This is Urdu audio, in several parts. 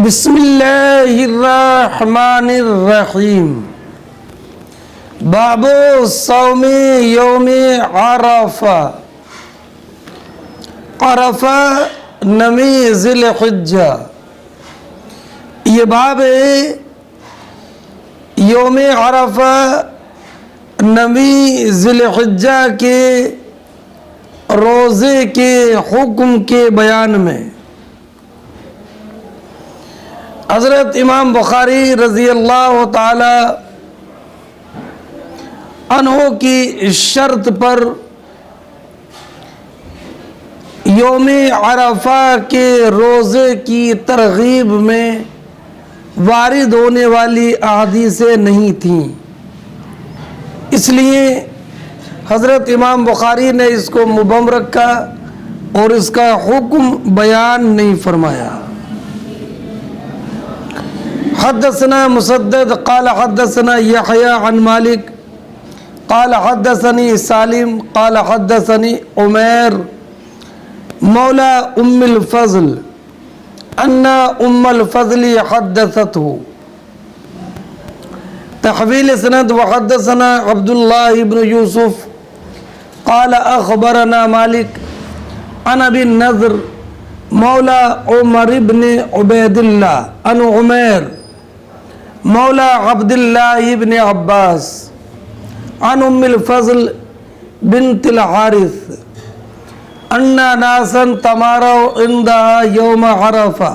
بسم اللہ الرحمن الرحیم باب صوم یوم عرفہ عرفہ نمی ذی الحجہ۔ یہ باب ہے یوم عرفہ نمی ذی الحجہ کے روزے کے حکم کے بیان میں۔ حضرت امام بخاری رضی اللہ تعالی عنہ کی شرط پر یوم عرفہ کے روزے کی ترغیب میں وارد ہونے والی احادیثیں نہیں تھیں، اس لیے حضرت امام بخاری نے اس کو مبہم رکھا اور اس کا حکم بیان نہیں فرمایا۔ حدثنا مسدد قال حدثنا یحیی عن مالک قال حدثني سالم قال حدثني عمیر مولا ام الفضل ان ام الفضل حدثته۔ تحویل سند وحدثنا عبد الله بن یوسف قال اخبرنا مالک عن ابی النضر مولا عمر بن عبید اللہ عن عمیر مولا عبد اللہ بن عباس عن ام الفضل بنت الحارث ان ناسا تماروا عندها يوم عرفہ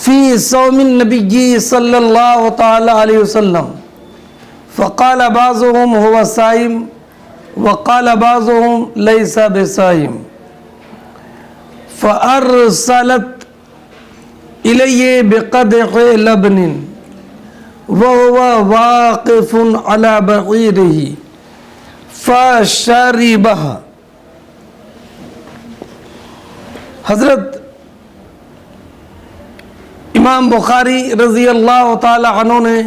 في صوم النبي صلى الله تعالى عليه وسلم فقال بعضهم هو صائم وقال بعضهم ليس بصائم فأرسلت إليه بقدح لبن وهو واقف على بعيره فشربها۔ حضرت امام بخاری رضی اللہ تعالی عنہ نے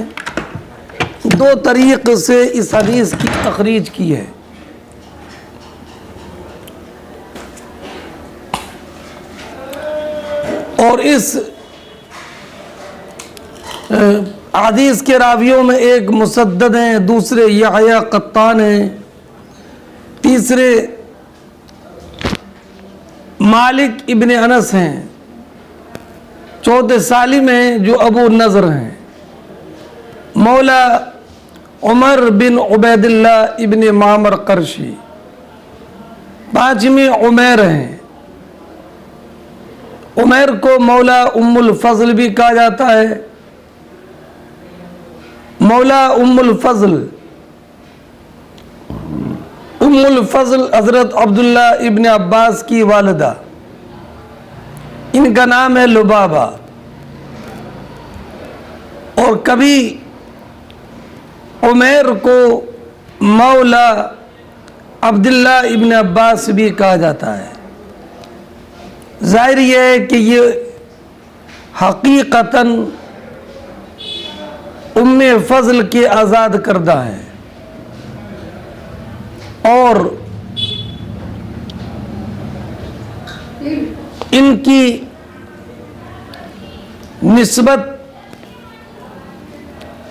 دو طریق سے اس حدیث کی تخریج کی ہے۔ اور اس حدیث کے راویوں میں ایک مسدد ہیں، دوسرے یحییٰ قطان ہیں، تیسرے مالک ابن انس ہیں، چوتھے سالم ہیں جو ابو نضر ہیں، مولا عمر بن عبید اللہ ابن معمر قرشی، پانچویں عمیر ہیں۔ عمیر کو مولا ام الفضل بھی کہا جاتا ہے۔ مولا ام الفضل حضرت عبداللہ ابن عباس کی والدہ، ان کا نام ہے لبابہ، اور کبھی عمیر کو مولا عبداللہ ابن عباس بھی کہا جاتا ہے۔ ظاہر یہ ہے کہ یہ حقیقتاً ام فضل کے آزاد کردہ ہے، اور ان کی نسبت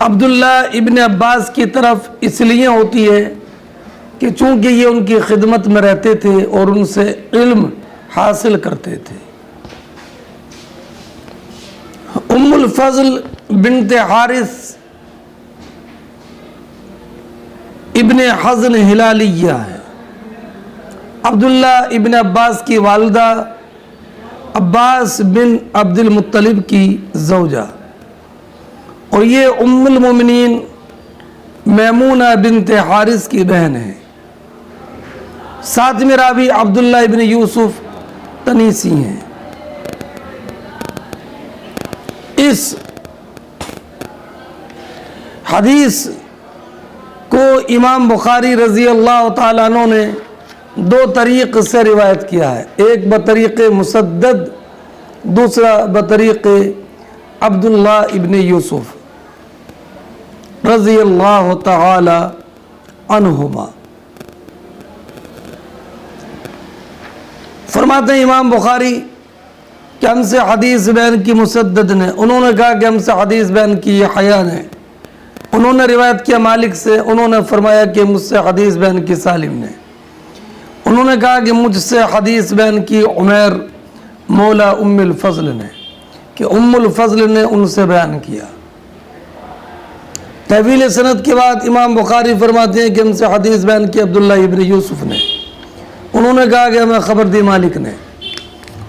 عبداللہ ابن عباس کی طرف اس لیے ہوتی ہے کہ چونکہ یہ ان کی خدمت میں رہتے تھے اور ان سے علم حاصل کرتے تھے۔ ام الفضل بنت حارث ابن حزن ہلالیہ ہے، عبداللہ ابن عباس کی والدہ، عباس بن عبد المطلب کی زوجہ، اور یہ ام المومنین میمونہ بنت حارث کی بہن ہے۔ ساتویں راوی عبداللہ ابن یوسف تنیسی ہیں۔ اس حدیث کو امام بخاری رضی اللہ تعالیٰ عنہ نے دو طریق سے روایت کیا ہے، ایک بطریق مسدد، دوسرا بطریق عبداللہ ابن یوسف رضی اللہ تعالی عنہما۔ فرماتے ہیں امام بخاری کہ ہم سے حدیث بیان کی مسدد نے، انہوں نے کہا کہ ہم سے حدیث بیان کی یہ حیا نے، انہوں نے روایت کیا مالک سے، انہوں نے فرمایا کہ مجھ سے حدیث بیان کی سالم نے، انہوں نے کہا کہ مجھ سے حدیث بیان کی عمیر مولا ام الفضل نے، کہ ام الفضل نے ان سے بیان کیا۔ طویل سند کے بعد امام بخاری فرماتے ہیں کہ ہم سے حدیث بیان کی عبداللہ ابن یوسف نے، انہوں نے کہا کہ ہمیں خبر دی مالک نے،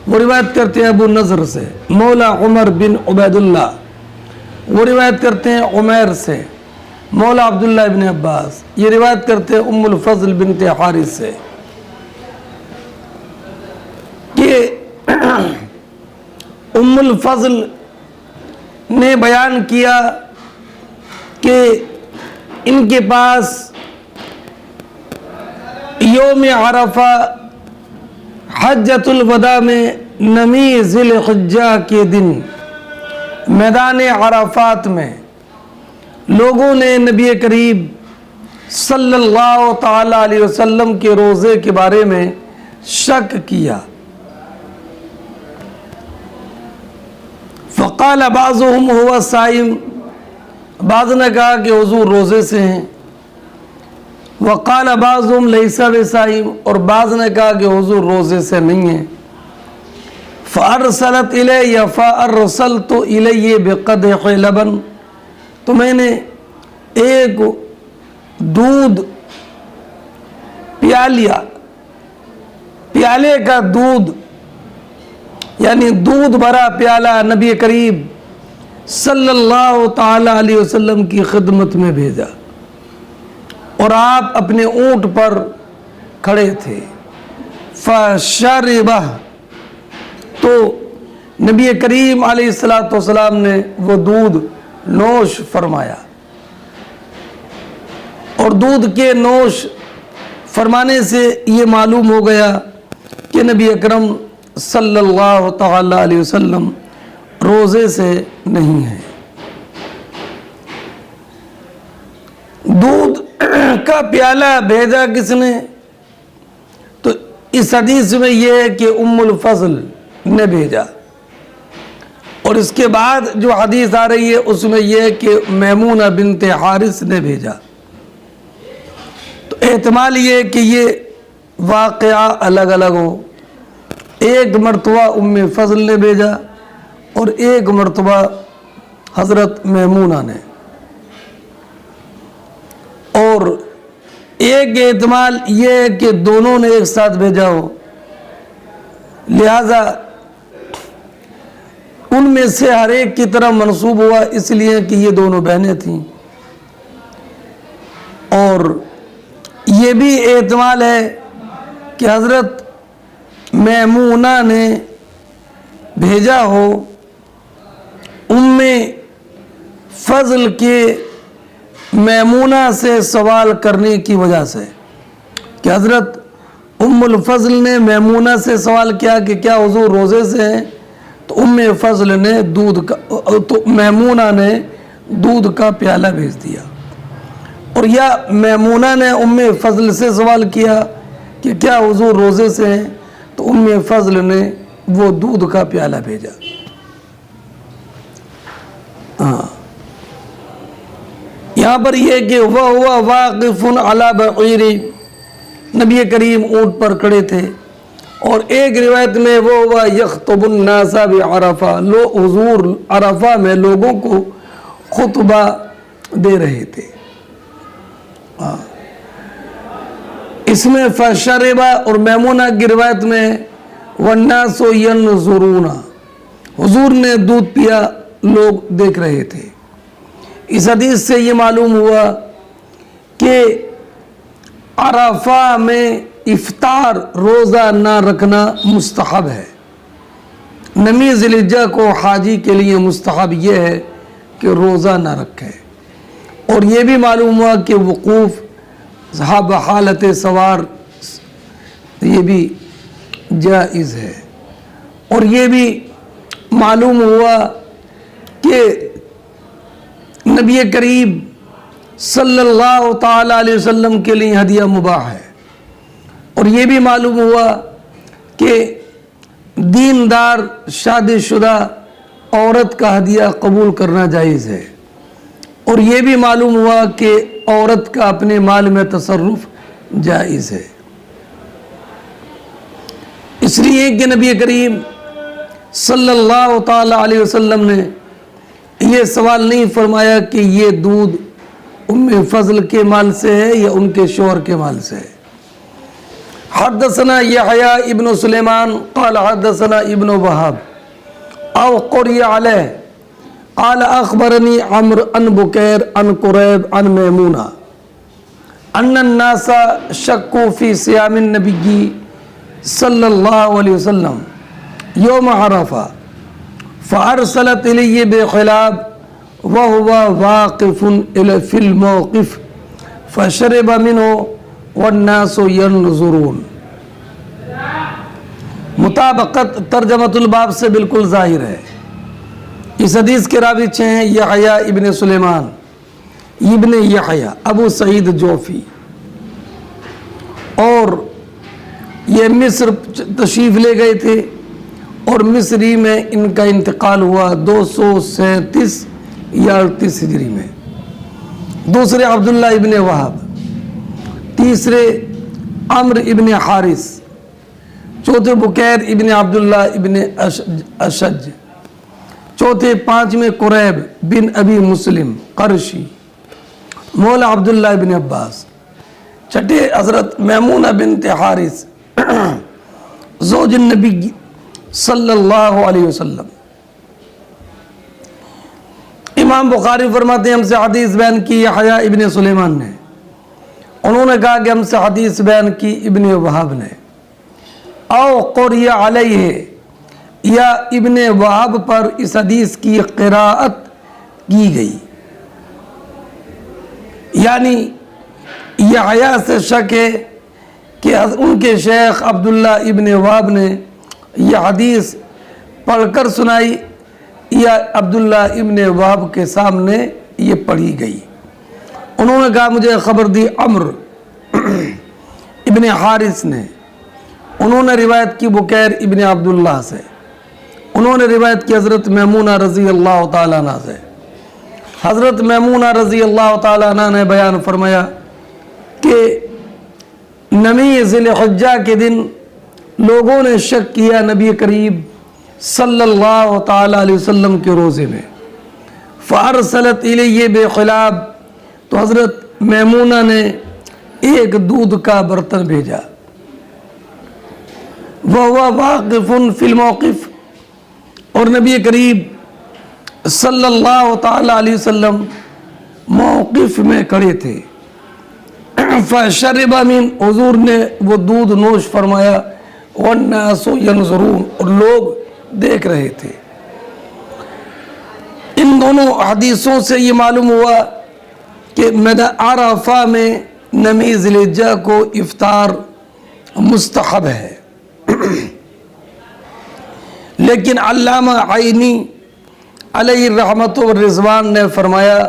وہ روایت کرتے ہیں ابو نضر سے مولا عمر بن عبید اللہ، وہ روایت کرتے ہیں عمیر سے مولا عبداللہ ابن عباس، یہ روایت کرتے ہیں ام الفضل بنت حارث سے کہ ام الفضل نے بیان کیا کہ ان کے پاس یوم عرفہ حجۃ الوداع میں نمی ذی الحجہ کے دن میدان عرفات میں لوگوں نے نبی کریم صلی اللہ تعالی علیہ وسلم کے روزے کے بارے میں شک کیا۔ فقال بعضهم هو صائم، بعض نے کہا کہ حضور روزے سے ہیں، وقال بعضهم ليس بصائم، اور بعض نے کہا کہ حضور روزے سے نہیں ہیں۔ فارسلت الی فارسلت الی بقدح لبن، تو میں نے ایک دودھ پیالے کا دودھ یعنی دودھ بھرا پیالہ نبی کریم صلی اللہ تعالی علیہ وسلم کی خدمت میں بھیجا، اور آپ اپنے اونٹ پر کھڑے تھے۔ فشربہ، تو نبی کریم علیہ السلام نے وہ دودھ نوش فرمایا، اور دودھ کے نوش فرمانے سے یہ معلوم ہو گیا کہ نبی اکرم صلی اللہ تعالی علیہ وسلم روزے سے نہیں ہے۔ دودھ کا پیالہ بھیجا کس نے؟ تو اس حدیث میں یہ ہے کہ ام الفضل نے بھیجا، اور اس کے بعد جو حدیث آ رہی ہے اس میں یہ ہے کہ میمونہ بنت حارث نے بھیجا۔ تو احتمال یہ ہے کہ یہ واقعہ الگ الگ ہو، ایک مرتبہ ام فضل نے بھیجا اور ایک مرتبہ حضرت میمونہ نے، اور ایک احتمال یہ ہے کہ دونوں نے ایک ساتھ بھیجا ہو، لہذا ان میں سے ہر ایک کی طرف منسوب ہوا اس لیے کہ یہ دونوں بہنیں تھیں، اور یہ بھی احتمال ہے کہ حضرت میمونہ نے بھیجا ہو ام فضل کے میمونہ سے سوال کرنے کی وجہ سے، کہ حضرت ام الفضل نے میمونہ سے سوال کیا کہ کیا حضور روزے سے ہیں، تو ام فضل نے میمونہ نے دودھ کا پیالہ بھیج دیا، اور یا میمونہ نے ام فضل سے سوال کیا کہ کیا حضور روزے سے ہیں، تو ام فضل نے وہ دودھ کا پیالہ بھیجا۔ یہاں پر یہ کہ وَهُوَ وَاقِفٌ عَلَى بَعِيرٍ، نبی کریم اونٹ پر کھڑے تھے، اور ایک روایت میں وَهُوَ يَخْطُبُ النَّاسَ بِعَرَفَةٍ، حضور عرفہ میں لوگوں کو خطبہ دے رہے تھے۔ اس میں فشربہ اور میمونہ کی روایت میں وَالنَّاسُ يَنْظُرُونَ، حضور نے دودھ پیا، لوگ دیکھ رہے تھے۔ اس حدیث سے یہ معلوم ہوا کہ عرفہ میں افطار روزہ نہ رکھنا مستحب ہے۔ نمی ذی الحجہ کو حاجی کے لیے مستحب یہ ہے کہ روزہ نہ رکھے، اور یہ بھی معلوم ہوا کہ وقوف حالت سوار یہ بھی جائز ہے، اور یہ بھی معلوم ہوا کہ نبی کریم صلی اللہ تعالی علیہ وسلم کے لیے ہدیہ مباح ہے، اور یہ بھی معلوم ہوا کہ دیندار شادی شدہ عورت کا ہدیہ قبول کرنا جائز ہے، اور یہ بھی معلوم ہوا کہ عورت کا اپنے مال میں تصرف جائز ہے، اس لیے کہ نبی کریم صلی اللہ تعالی علیہ وسلم نے یہ سوال نہیں فرمایا کہ یہ دودھ ام فضل کے مال سے ہے یا ان کے شوہر کے مال سے ہے۔ حدثنا یحییٰ ابن سلیمان قال حدثنا ابن وہب او قری علیہ قال اخبرنی عمرو عن بکیر عن قریب عن میمونہ ان الناس شکوا فی صیام النبی صلی اللہ علیہ وسلم یوم عرفہ فارسلت الی بخلاب وهو واقف فی الموقف فشرب منه والناس ينظرون۔ مطابقت ترجمۃ الباب سے بالکل ظاہر ہے۔ اس حدیث کے راوی ہیں یحییٰ ابن سلیمان ابن یحییٰ ابو سعید جوفی، اور یہ مصر تشریف لے گئے تھے، اور مصری میں ان کا انتقال ہوا 237 یا 38 ہجری میں۔ دوسرے عبداللہ ابن وہب، تیسرے عمرو ابن حارث، چوتھے بکیر ابن عبداللہ ابن اشج، چوتھے پانچویں قریب بن ابی مسلم قرشی مولا عبداللہ ابن عباس، چھٹے حضرت میمونہ بنت حارث زوج النبی صلی اللہ علیہ وسلم۔ امام بخاری فرماتے ہیں ہم سے حدیث بیان کی یحییٰ ابن سلیمان نے، انہوں نے کہا کہ ہم سے حدیث بیان کی ابن وہب نے، او قری علیہ یا ابن وہب پر اس حدیث کی قراءت کی گئی، یعنی یحییٰ سے شک ہے کہ ان کے شیخ عبداللہ ابن وہب نے یہ حدیث پڑھ کر سنائی یا عبداللہ ابن وہب کے سامنے یہ پڑھی گئی۔ انہوں نے کہا مجھے خبر دی عمرو ابن حارث نے، انہوں نے روایت کی بکیر ابن عبداللہ سے، انہوں نے روایت کی حضرت میمونہ رضی اللہ تعالیٰ عنہ سے۔ حضرت میمونہ رضی اللہ تعالیٰ عنہ نے بیان فرمایا کہ 9 ذی الحجہ کے دن لوگوں نے شک کیا نبی کریم صلی اللہ تعالیٰ علیہ وسلم کے روزے میں، فارسلت الیہ بخلاب، تو حضرت میمونہ نے ایک دودھ کا برتن بھیجا، وہو واقف فی الموقف، اور نبی کریم صلی اللہ تعالیٰ علیہ وسلم موقف میں کھڑے تھے، فشرب من، حضور نے وہ دودھ نوش فرمایا، والناس ینظرون، اور لوگ دیکھ رہے تھے۔ ان دونوں حدیثوں سے یہ معلوم ہوا کہ عرفہ میں 9 ذی الحجہ کو افطار مستحب ہے، لیکن علامہ عینی علیہ الرحمۃ والرضوان نے فرمایا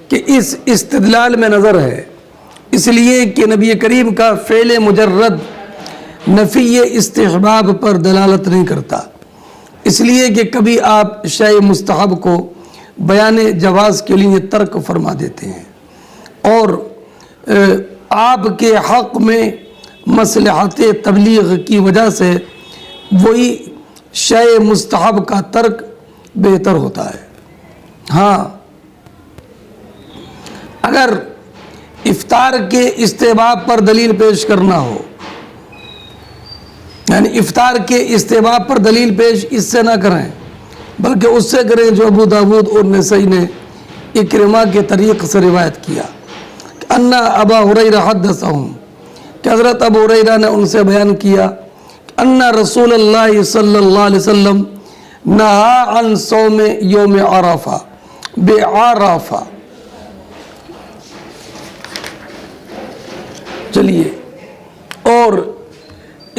کہ اس استدلال میں نظر ہے، اس لیے کہ نبی کریم کا فعل مجرد نفی استحباب پر دلالت نہیں کرتا، اس لیے کہ کبھی آپ شیء مستحب کو بیان جواز کے لیے ترک فرما دیتے ہیں، اور آپ کے حق میں مصلحت تبلیغ کی وجہ سے وہی شیء مستحب کا ترک بہتر ہوتا ہے۔ ہاں، اگر افطار کے استحباب پر دلیل پیش کرنا ہو، یعنی افطار کے استحباب پر دلیل پیش اس سے نہ کریں، بلکہ اس سے کریں جو ابو داود اور نسائی نے اکرمہ کے طریق سے روایت کیا، ان ابا ہریرہ حدثہم، کہ حضرت ابو ہریرہ نے ان سے بیان کیا، ان رسول اللہ صلی اللہ علیہ وسلم نہا عن صوم یوم عرفہ بعرفہ۔ چلیے، اور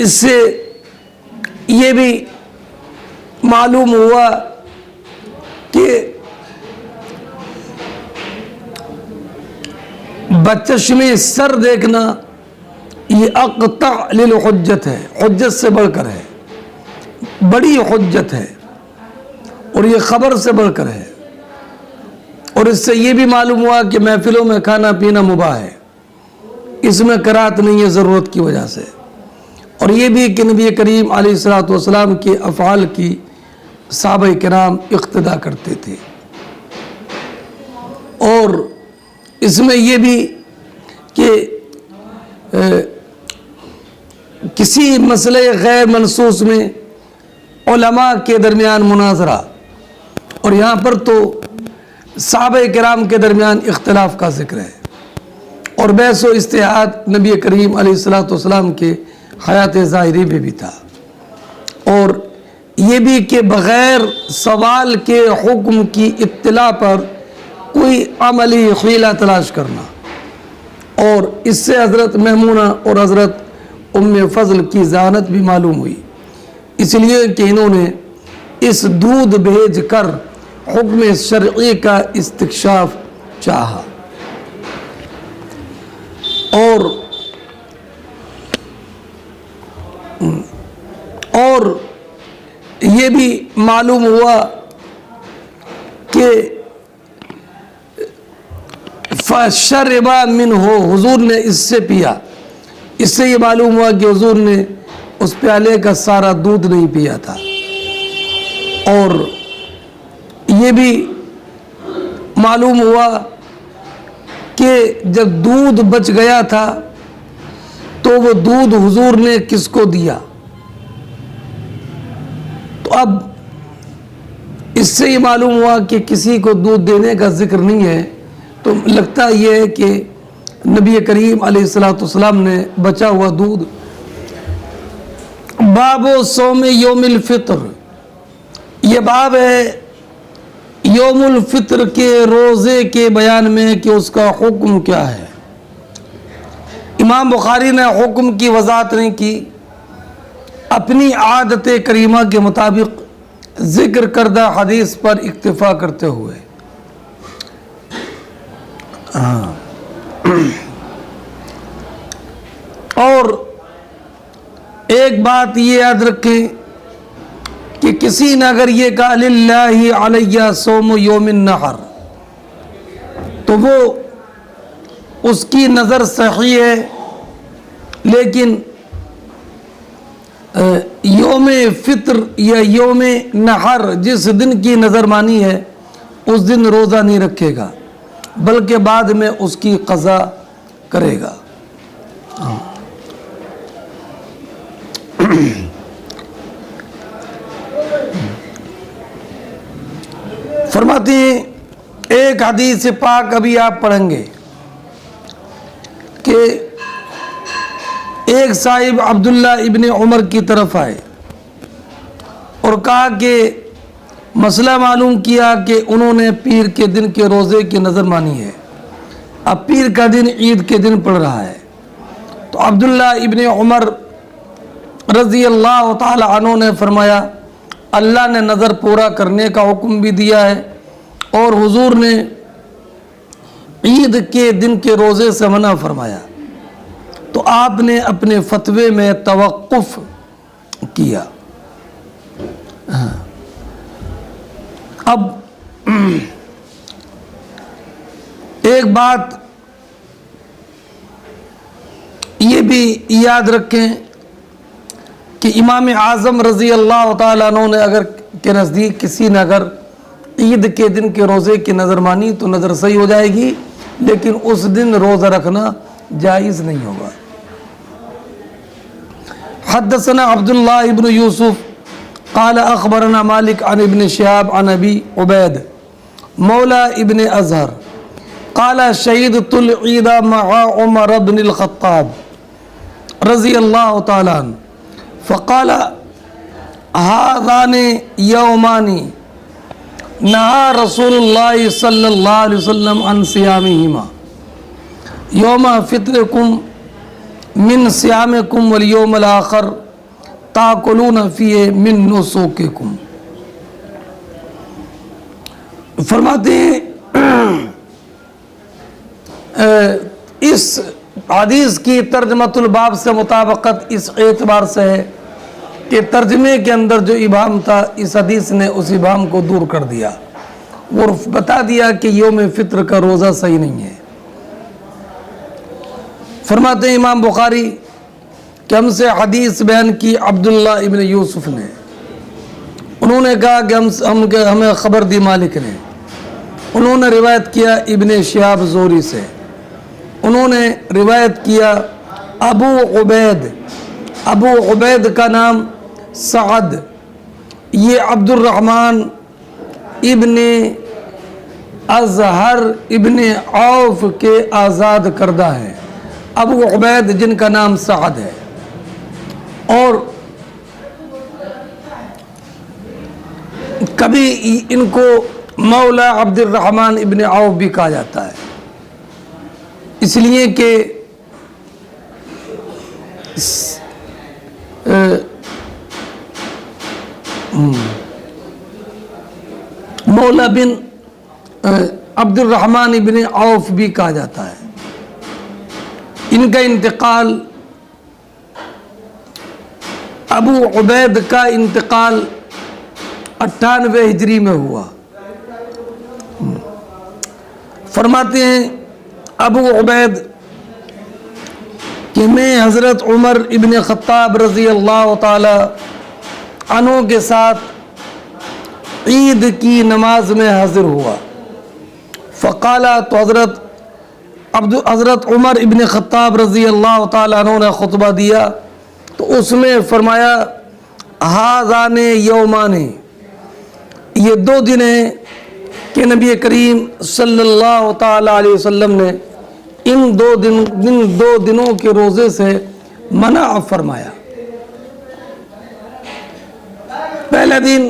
اس سے یہ بھی معلوم ہوا کہ بچشم سر دیکھنا یہ اقطع للحجت ہے، حجت سے بڑھ کر ہے، بڑی حجت ہے اور یہ خبر سے بڑھ کر ہے، اور اس سے یہ بھی معلوم ہوا کہ محفلوں میں کھانا پینا مباح ہے، اس میں کراہت نہیں ہے ضرورت کی وجہ سے، اور یہ بھی کہ نبی کریم علیہ الصلوۃ والسلام کے افعال کی صحابہ کرام اقتدا کرتے تھے، اور اس میں یہ بھی کہ کسی مسئلے غیر منصوص میں علماء کے درمیان مناظرہ، اور یہاں پر تو صحابہ کرام کے درمیان اختلاف کا ذکر ہے، اور بحث و اجتہاد نبی کریم علیہ الصلوۃ والسلام کے حیات ظاہری میں بھی تھا، اور یہ بھی کہ بغیر سوال کے حکم کی اطلاع پر کوئی عملی حیلہ تلاش کرنا، اور اس سے حضرت میمونہ اور حضرت ام فضل کی ذہانت بھی معلوم ہوئی، اس لیے کہ انہوں نے اس دودھ بھیج کر حکم شرعی کا استکشاف چاہا، اور یہ بھی معلوم ہوا کہ فَشَرِبَ مِنْهُ، حضور نے اس سے پیا، اس سے یہ معلوم ہوا کہ حضور نے اس پیالے کا سارا دودھ نہیں پیا تھا، اور یہ بھی معلوم ہوا کہ جب دودھ بچ گیا تھا تو وہ دودھ حضور نے کس کو دیا، تو اب اس سے یہ معلوم ہوا کہ کسی کو دودھ دینے کا ذکر نہیں ہے، تو لگتا یہ ہے کہ نبی کریم علیہ الصلوۃ والسلام نے بچا ہوا دودھ۔ باب صوم یوم الفطر، یہ باب ہے یوم الفطر کے روزے کے بیان میں کہ اس کا حکم کیا ہے۔ امام بخاری نے حکم کی وضاحت نہیں کی، اپنی عادت کریمہ کے مطابق ذکر کردہ حدیث پر اکتفا کرتے ہوئے، اور ایک بات یہ یاد رکھیں کہ کسی نے اگر یہ کہا للہ علیہ صوم یوم النحر، تو وہ اس کی نظر صحیح ہے، لیکن یوم فطر یا یوم نحر جس دن کی نظر مانی ہے اس دن روزہ نہیں rکھے گا، بلکہ بعد میں اس کی قضا کرے گا۔ فرماتے ہیں ایک حدیث پاک ابھی آپ پڑھیں گے کہ ایک صاحب عبداللہ ابن عمر کی طرف آئے اور کہا کہ مسئلہ معلوم کیا کہ انہوں نے پیر کے دن کے روزے کی نظر مانی ہے، اب پیر کا دن عید کے دن پڑ رہا ہے، تو عبداللہ ابن عمر رضی اللہ تعالی عنہ نے فرمایا اللہ نے نظر پورا کرنے کا حکم بھی دیا ہے، اور حضور نے عید کے دن کے روزے سے منع فرمایا، تو آپ نے اپنے فتوے میں توقف کیا۔ اب ایک بات یہ بھی یاد رکھیں کہ امام اعظم رضی اللہ تعالیٰ عنہ نے اگر کے نزدیک کسی نے اگر عید کے دن کے روزے کی نظر مانی تو نظر صحیح ہو جائے گی، لیکن اس دن روزہ رکھنا جائز نہیں ہوگا۔ حدثنا عبداللہ ابن یوسف قال اخبرنا مالک عن ابن شہاب عن ابی عبید مولا ابن ازہر قال شہیدت العید مع عمر بن الخطاب رضی اللہ تعالیٰ عنہ فقال هذان یومان نہا رسول اللہ صلی اللہ علیہ وسلم عن صیامہما یوم فطرکم من صیامکم والیوم الاخر تاکلون فیہ من نسوککم۔ فرماتے ہیں اس حدیث کی ترجمۃ الباب سے مطابقت اس اعتبار سے ہے کہ ترجمے کے اندر جو ابہام تھا اس حدیث نے اس ابہام کو دور کر دیا، وہ بتا دیا کہ یوم فطر کا روزہ صحیح نہیں ہے۔ فرماتے ہیں امام بخاری کہ ہم سے حدیث بیان کی عبداللہ ابن یوسف نے، انہوں نے کہا کہ ہمیں خبر دی مالک نے، انہوں نے روایت کیا ابن شہاب زہری سے، انہوں نے روایت کیا ابو عبید کا نام سعد، یہ عبد الرحمن ابن ازہر ابن عوف کے آزاد کردہ ہیں، ابو عبید جن کا نام سعد ہے، اور کبھی ان کو مولا عبد الرحمن ابن عوف بھی کہا جاتا ہے، اس لیے کہ مولا بن عبد الرحمن ابن عوف بھی کہا جاتا ہے۔ ان کا انتقال، ابو عبید کا انتقال 98 ہجری میں ہوا۔ فرماتے ہیں ابو عبید کہ میں حضرت عمر ابن خطاب رضی اللہ تعالی عنہ کے ساتھ عید کی نماز میں حاضر ہوا، فقالا، تو حضرت عمر ابن خطاب رضی اللہ تعالی عنہ نے خطبہ دیا تو اس میں فرمایا ہذان یومان، یہ 2 دن ہیں کہ نبی کریم صلی اللہ تعالی علیہ وسلم نے ان 2 دنوں کے روزے سے منع فرمایا۔ پہلا دن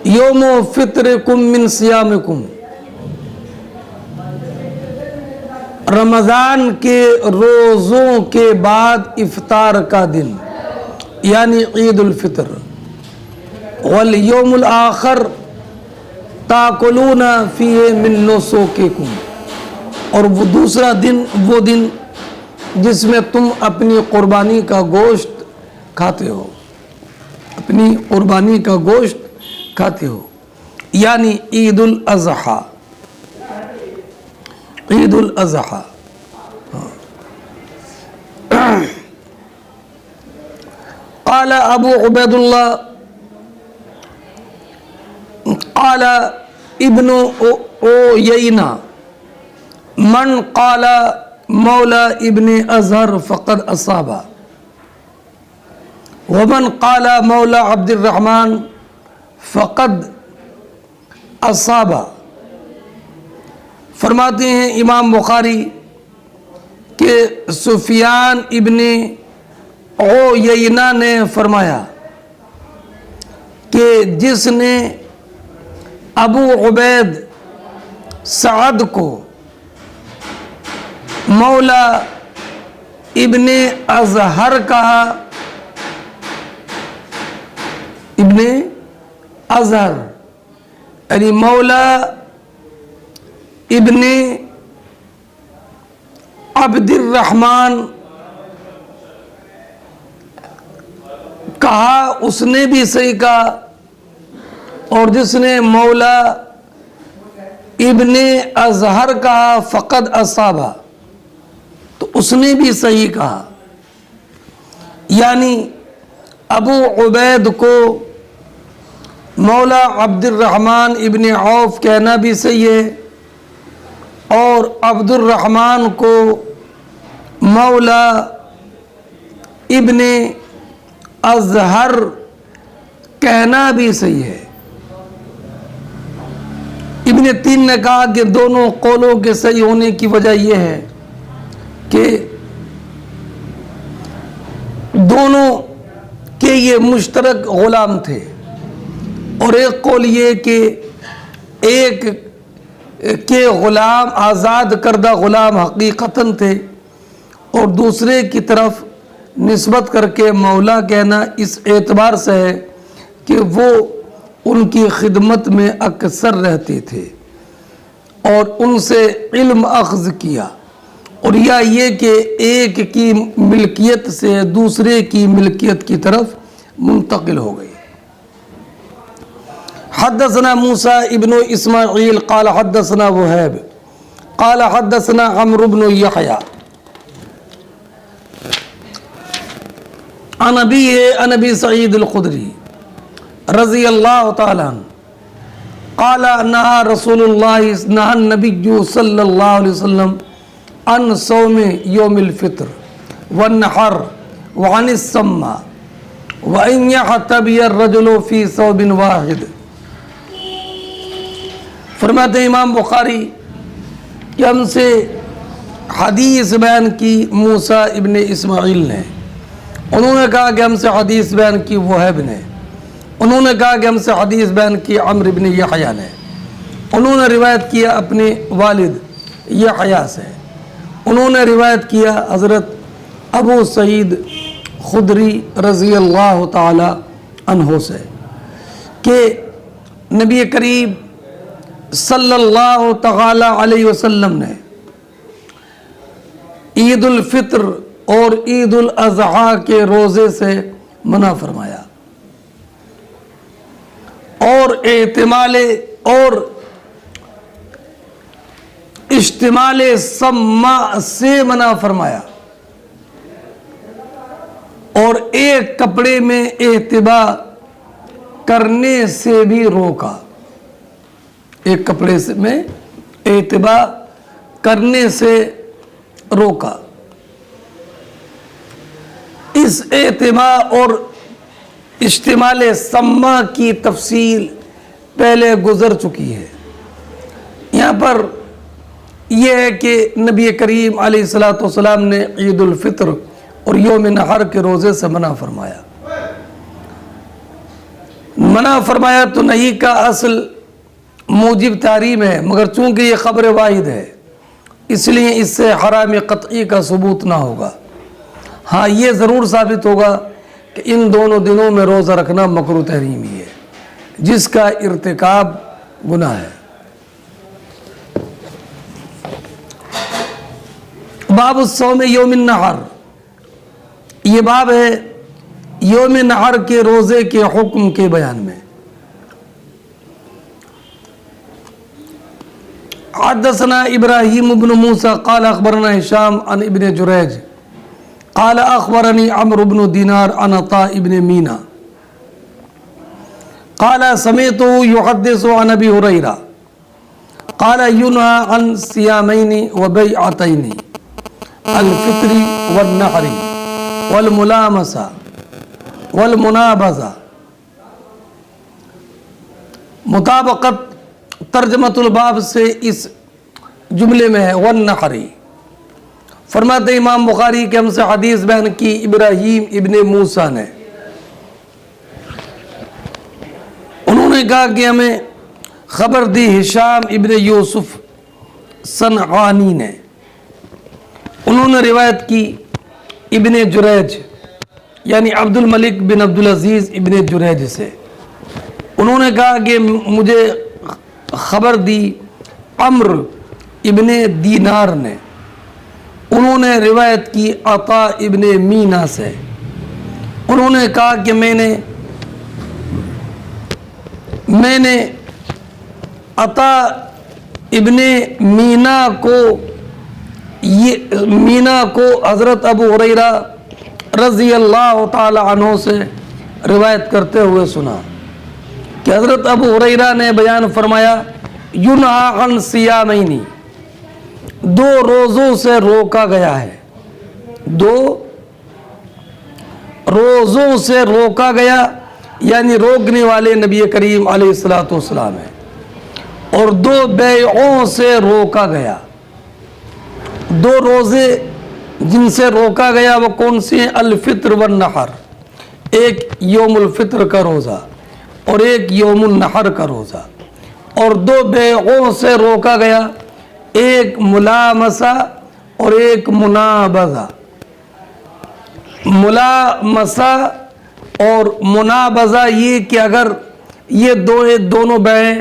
یوم فطرکم من صیامکم، رمضان کے روزوں کے بعد افطار کا دن یعنی عید الفطر، والیوم الآخر تاکلون فیہ من نسوککم، اور وہ دوسرا دن وہ دن جس میں تم اپنی قربانی کا گوشت کھاتے ہو، اپنی قربانی کا گوشت کھاتے ہو، یعنی عید الاضحیٰ، عید الاضحیٰ۔ قال ابو عبید اللہ قال ابن عیینہ من قال مولا ابن ازہر فقد اصابہ ومن قال مولا عبد الرحمن فقد اصابہ۔ فرماتے ہیں امام بخاری کہ سفیان ابن عیینہ نے فرمایا کہ جس نے ابو عبید سعد کو مولا ابن ازہر کہا، ابن ازہر یعنی مولا ابن عبد الرحمن کہا، اس نے بھی صحیح کہا، اور جس نے مولا ابن ازہر کہا فقد اصابہ، تو اس نے بھی صحیح کہا، یعنی ابو عبید کو مولا عبد الرحمن ابن عوف کہنا بھی صحیح ہے، اور عبد الرحمن کو مولا ابن ازہر کہنا بھی صحیح ہے۔ ابن تین نے کہا کہ دونوں قولوں کے صحیح ہونے کی وجہ یہ ہے کہ دونوں کے یہ مشترک غلام تھے، اور ایک قول یہ کہ ایک کے غلام آزاد کردہ غلام حقیقتاً تھے، اور دوسرے کی طرف نسبت کر کے مولا کہنا اس اعتبار سے ہے کہ وہ ان کی خدمت میں اکثر رہتے تھے اور ان سے علم اخذ کیا، اور یا یہ کہ ایک کی ملکیت سے دوسرے کی ملکیت کی طرف منتقل ہو گئی۔ حدثنا موسیٰ ابن اسماعیل قال حدثنا وہیب قال حدثنا عمرو بن یحییٰ عن ابی سعید الخدری رضی اللہ تعالی عنہ قال نہى رسول اللہ نہى النبی صلی اللہ علیہ وسلم عن صوم یوم الفطر والنحر وعن السمہ وَإِنْ يَحْتَبِيَ الرَّجُلُ فِي ثَوْبٍ وَاحِدٍ۔ فرماتے ہیں امام بخاری کہ ہم سے حدیث بیان کی موسیٰ ابن اسماعیل نے، انہوں نے کہا کہ ہم سے حدیث بیان کی وہیب نے، انہوں نے کہا کہ ہم سے حدیث بیان کی عمرو بن یحییٰ نے، انہوں نے روایت کیا اپنے والد یحییٰ سے، انہوں نے روایت کیا حضرت ابو سعید خدری رضی اللہ تعالی عنہ سے کہ نبی کریم صلی اللہ تعالی علیہ وسلم نے عید الفطر اور عید الاضحیٰ کے روزے سے منع فرمایا اور احتمال اور اشتمال سما سے منع فرمایا اور ایک کپڑے میں احتبا کرنے سے بھی روکا، ایک کپڑے میں احتبا کرنے سے روکا۔ اس احتبا اور اشتمال سما کی تفصیل پہلے گزر چکی ہے۔ یہاں پر یہ ہے کہ نبی کریم علیہ الصلوۃ والسلام نے عید الفطر اور یوم نحر کے روزے سے منع فرمایا۔ منع فرمایا تو نہیں کا اصل موجب تحریم ہے، مگر چونکہ یہ خبر واحد ہے اس لیے اس سے حرام قطعی کا ثبوت نہ ہوگا۔ ہاں یہ ضرور ثابت ہوگا کہ ان دونوں دنوں میں روزہ رکھنا مکروہ تحریمی ہے جس کا ارتکاب گناہ ہے۔ باب الصوم یوم النحر، یہ باب ہے یوم نحر کے روزے کے حکم کے بیان میں۔ حدثنا ابراہیم بن موسیٰ قال اخبرنا ہشام عن ابن جریج قال اخبرنی عمرو بن دینار عن عطاء ابن مینا قال سمعته يحدث عن ابی ہریرہ قال ينهى عن صيامين وبيعتين الفطر والنحر والملامسہ والمنابذہ۔ مطابقت ترجمۃ الباب سے اس جملے میں ہے والنحر۔ فرماتے امام بخاری کہ ہم سے حدیث بیان کی ابراہیم ابن موسیٰ نے، انہوں نے کہا کہ ہمیں خبر دی ہشام ابن یوسف صنعانی نے، انہوں نے روایت کی ابن جریج یعنی عبد الملک بن عبد العزیز ابن جریج سے، انہوں نے کہا کہ مجھے خبر دی عمرو ابن دینار نے، انہوں نے روایت کی عطاء ابن مینا سے، انہوں نے کہا کہ میں نے عطاء ابن مینا کو حضرت ابو ہریرہ رضی اللہ تعالی عنہ سے روایت کرتے ہوئے سنا کہ حضرت ابو ہریرہ نے بیان فرمایا ینہی عن صیامین، دو روزوں سے روکا گیا ہے، دو روزوں سے روکا گیا یعنی روکنے والے نبی کریم علیہ الصلوۃ والسلام ہے، اور دو بیعوں سے روکا گیا۔ دو روزے جن سے روکا گیا وہ کون سے ہیں؟ الفطر والنحر، ایک یوم الفطر کا روزہ اور ایک یوم النحر کا روزہ، اور دو بیعوں سے روکا گیا، ایک ملامسہ اور ایک منابذہ۔ ملامسہ اور منابذہ یہ کہ اگر یہ دونوں بیعیں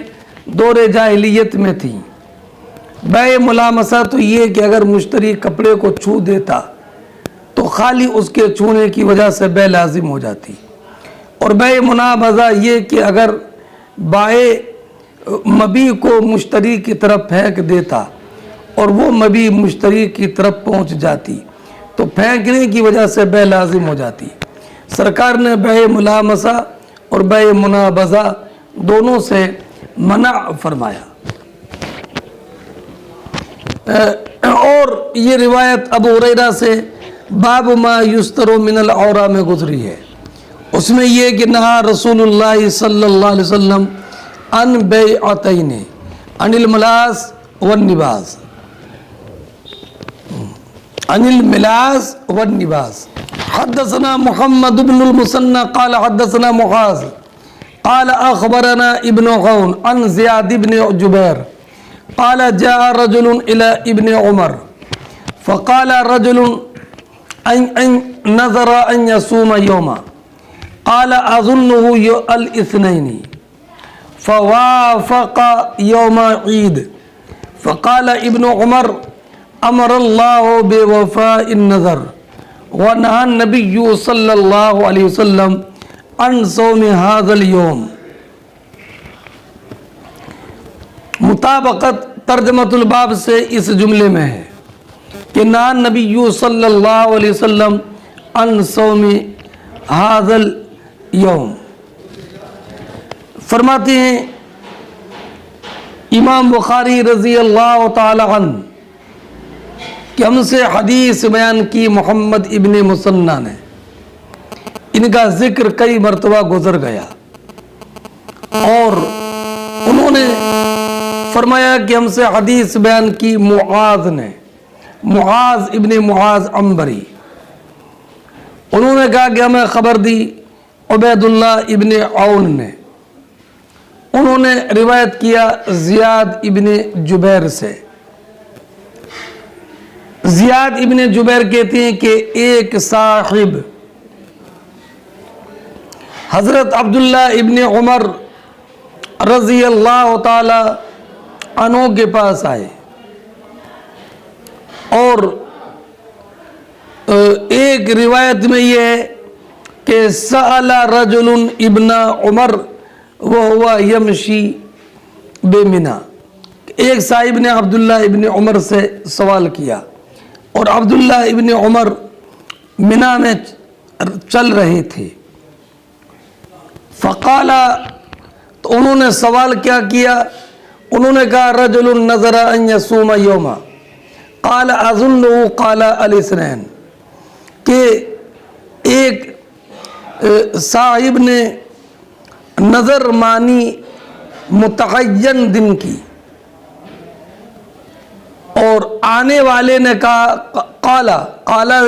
دور جاہلیت میں تھیں، بے ملامسہ تو یہ کہ اگر مشتری کپڑے کو چھو دیتا تو خالی اس کے چھونے کی وجہ سے بے لازم ہو جاتی، اور بے منابذہ یہ کہ اگر بائع مبیع کو مشتری کی طرف پھینک دیتا اور وہ مبیع مشتری کی طرف پہنچ جاتی تو پھینکنے کی وجہ سے بے لازم ہو جاتی۔ سرکار نے بے ملامسہ اور بے منابذہ دونوں سے منع فرمایا۔ اور یہ روایت ابو ہریرہ سے باب ما یستر من العورا میں گزری ہے، اس میں یہ کہ نہا رسول اللہ صلی اللہ علیہ وسلم عن بیعتین عن الملاس والنباس، عن الملاس والنباس۔ حدثنا محمد بن المثنى قال حدثنا معاذ قال اخبرنا ابن عون عن زیاد بن جبیر قال جاء رجل الى ابن عمر فقال رجل ان نظر ان يصوم يوما قال اظنه الاثنين فوافق يوم عيد فقال ابن عمر امر الله بوفاء النذر ونهى النبي صلى الله عليه وسلم عن صوم هذا اليوم۔ مطابقت ترجمۃ الباب سے اس جملے میں ہے کہ نہى النبی صلی اللہ علیہ وسلم عن صوم هذا اليوم۔ فرماتے ہیں امام بخاری رضی اللہ تعالی عنہ کہ ہم سے حدیث بیان کی محمد ابن مثنى نے، ان کا ذکر کئی مرتبہ گزر گیا، اور انہوں نے فرمایا کہ ہم سے حدیث بیان کی معاذ نے، معاذ ابن معاذ عنبری، انہوں نے کہا کہ ہمیں خبر دی عبید اللہ ابن عون نے، انہوں نے روایت کیا زیاد ابن جبیر سے۔ زیاد ابن جبیر کہتے ہیں کہ ایک صاحب حضرت عبداللہ ابن عمر رضی اللہ تعالی عنہ کے پاس آئے، اور ایک روایت میں یہ ہے کہ سأل رجل ابن عمر وهو یمشی بمنا، ایک صاحب نے عبداللہ ابن عمر سے سوال کیا اور عبداللہ ابن عمر منا میں چل رہے تھے۔ فقال، تو انہوں نے سوال کیا کیا؟ انہوں نے کہا رجل نظر ان یصوم یوما قال اظنه قال الاثنین، کہ ایک صاحب نے نظر مانی متعین دن کی، اور آنے والے نے کہا قال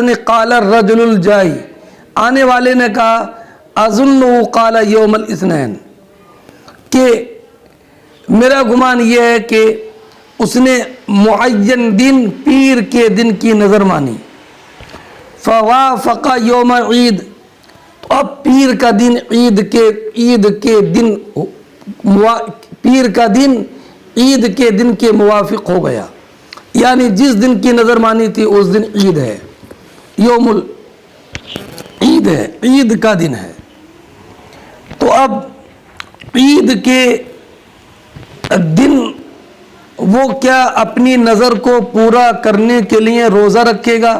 نے قال الرجل الجائی، آنے والے نے کہا اظنه قال یوم الاثنین، کہ میرا گمان یہ ہے کہ اس نے معین دن پیر کے دن کی نظر مانی۔ فوافق یوم عید، تو اب پیر کا دن عید کے دن پیر کا دن عید کے دن کے موافق ہو گیا، یعنی جس دن کی نظر مانی تھی اس دن عید ہے، یوم العید ہے، عید کا دن ہے۔ تو اب عید کے دن وہ کیا اپنی نظر کو پورا کرنے کے لیے روزہ رکھے گا؟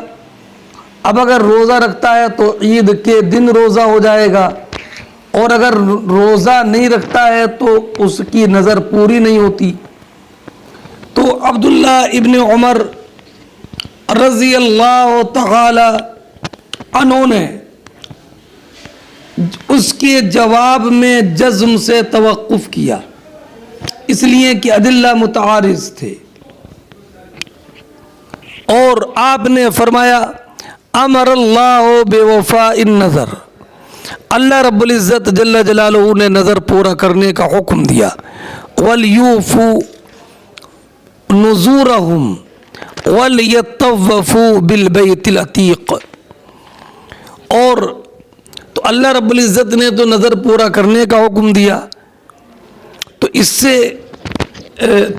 اب اگر روزہ رکھتا ہے تو عید کے دن روزہ ہو جائے گا، اور اگر روزہ نہیں رکھتا ہے تو اس کی نظر پوری نہیں ہوتی۔ تو عبداللہ ابن عمر رضی اللہ تعالی عنہ نے اس کے جواب میں جزم سے توقف کیا، اس لیے کہ ادلہ متعارض تھے، اور آپ نے فرمایا امر اللہ بوفاء النذر، اللہ رب العزت جل جلالہ نے نظر پورا کرنے کا حکم دیا، وَلْيُوفُوا نُذُورَهُمْ وَلْيَطَّوَّفُوا بِالْبَيْتِ الْعَتِيقِ، اور تو اللہ رب العزت نے تو نظر پورا کرنے کا حکم دیا، تو اس سے